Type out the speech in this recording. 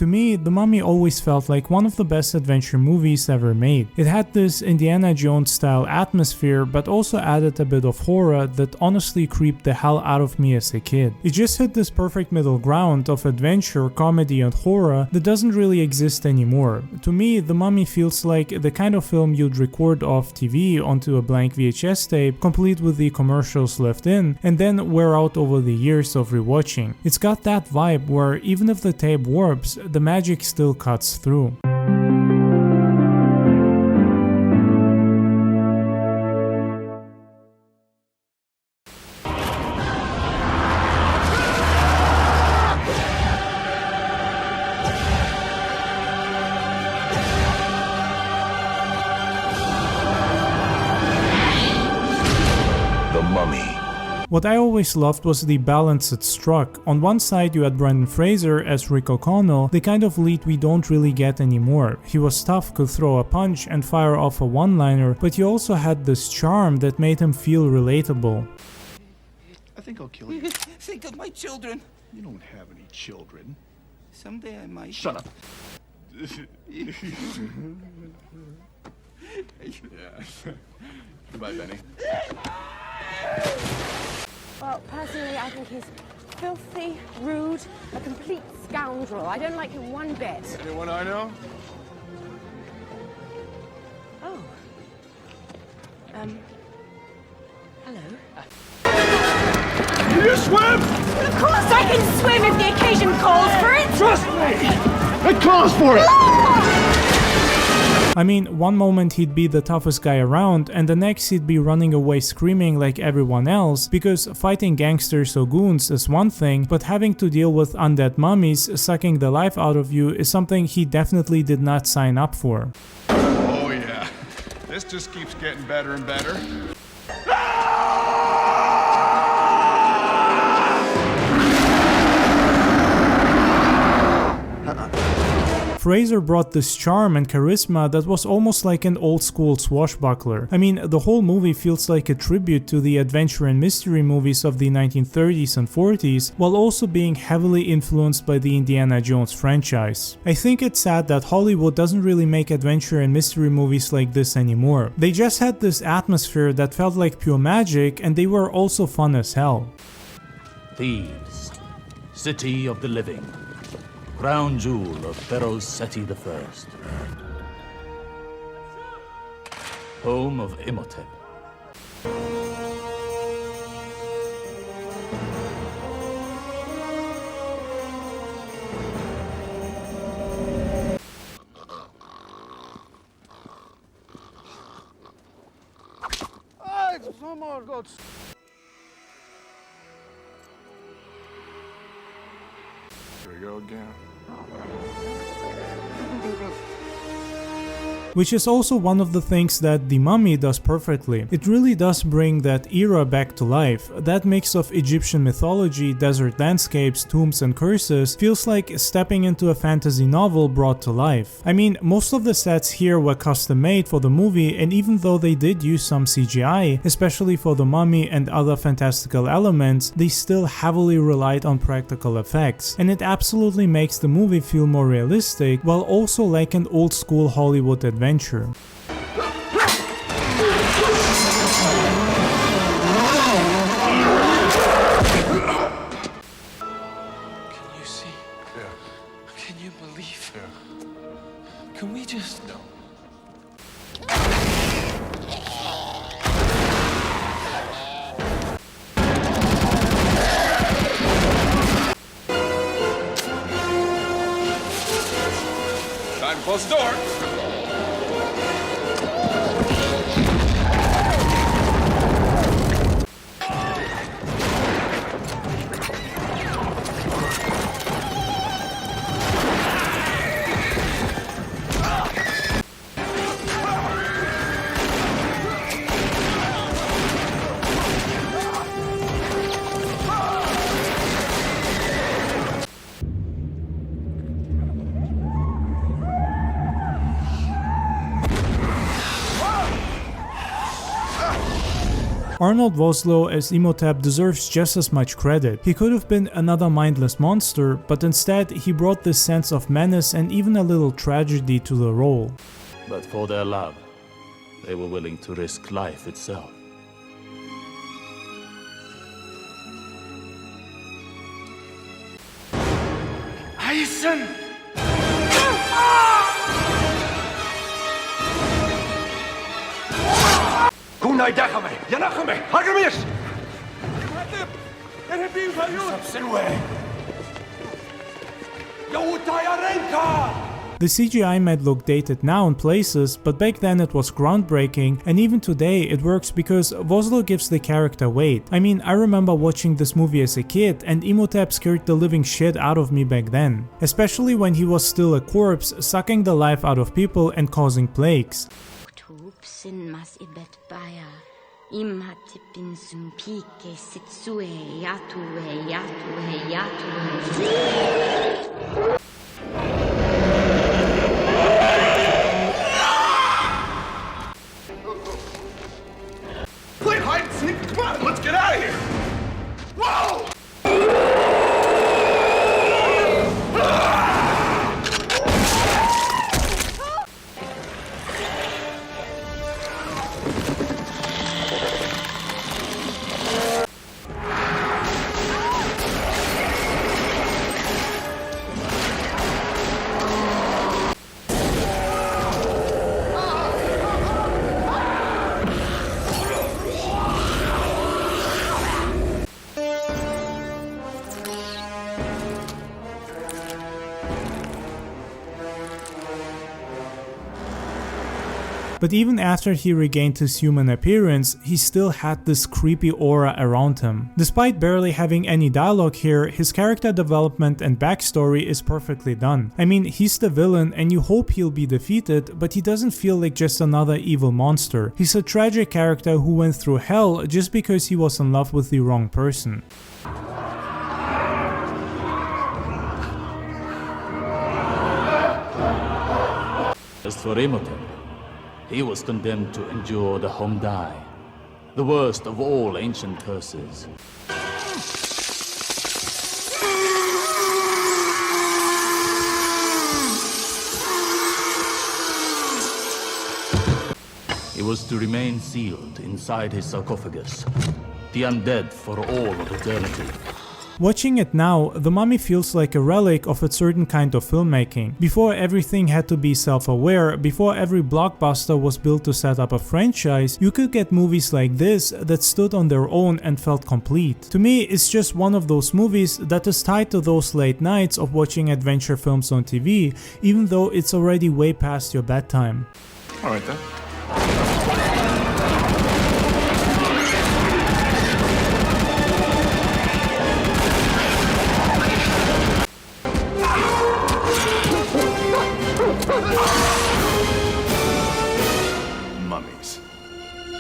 To me, The Mummy always felt like one of the best adventure movies ever made. It had this Indiana Jones style atmosphere, but also added a bit of horror that honestly creeped the hell out of me as a kid. It just hit this perfect middle ground of adventure, comedy and horror that doesn't really exist anymore. To me, The Mummy feels like the kind of film you'd record off TV onto a blank VHS tape, complete with the commercials left in, and then wear out over the years of rewatching. It's got that vibe where even if the tape warps, the magic still cuts through. The Mummy. What I always loved was the balance it struck. On one side you had Brendan Fraser as Rick O'Connell, the kind of lead we don't really get anymore. He was tough, could throw a punch and fire off a one-liner, but he also had this charm that made him feel relatable. I think I'll kill you. Think of my children. You don't have any children. Someday I might. Shut up. Yeah. Goodbye, Benny. Well, personally, I think he's filthy, rude, a complete scoundrel. I don't like him one bit. Anyone I know? Oh. Hello? Can you swim? Of course I can swim if the occasion calls for it! Trust me! It calls for it! I mean, one moment he'd be the toughest guy around, and the next he'd be running away screaming like everyone else, because fighting gangsters or goons is one thing, but having to deal with undead mummies sucking the life out of you is something he definitely did not sign up for. Oh yeah. This just keeps getting better and better. Fraser brought this charm and charisma that was almost like an old school swashbuckler. I mean, the whole movie feels like a tribute to the adventure and mystery movies of the 1930s and 40s, while also being heavily influenced by the Indiana Jones franchise. I think it's sad that Hollywood doesn't really make adventure and mystery movies like this anymore. They just had this atmosphere that felt like pure magic, and they were also fun as hell. Thebes, city of the living, crown jewel of Pharaoh Seti I, home of Imhotep. Some more goats. Here we go again. Which is also one of the things that The Mummy does perfectly. It really does bring that era back to life. That mix of Egyptian mythology, desert landscapes, tombs and curses feels like stepping into a fantasy novel brought to life. I mean, most of the sets here were custom made for the movie, and even though they did use some CGI, especially for The Mummy and other fantastical elements, they still heavily relied on practical effects, and it absolutely makes the movie feel more realistic while also like an old school Hollywood adventure. Can you see? Yeah. Can you believe? Yeah. Can we just... No. Time to close the door. Arnold Vosloo as Imhotep deserves just as much credit. He could have been another mindless monster, but instead he brought this sense of menace and even a little tragedy to the role. But for their love, they were willing to risk life itself. Aysen! Kunai Dachame, Yanachame, Hagamis! The CGI might look dated now in places, but back then it was groundbreaking, and even today it works because Vosloo gives the character weight. I mean, I remember watching this movie as a kid, and Imhotep scared the living shit out of me back then. Especially when he was still a corpse, sucking the life out of people and causing plagues. Play hide and seek. Come on, let's get out of here. Whoa! But even after he regained his human appearance, he still had this creepy aura around him. Despite barely having any dialogue here, his character development and backstory is perfectly done. I mean, he's the villain and you hope he'll be defeated, but he doesn't feel like just another evil monster. He's a tragic character who went through hell just because he was in love with the wrong person. As for Imhotep, he was condemned to endure the Homdai, the worst of all ancient curses. He was to remain sealed inside his sarcophagus, the undead for all of eternity. Watching it now, The Mummy feels like a relic of a certain kind of filmmaking. Before everything had to be self-aware, before every blockbuster was built to set up a franchise, you could get movies like this that stood on their own and felt complete. To me, it's just one of those movies that is tied to those late nights of watching adventure films on TV, even though it's already way past your bedtime. All right then.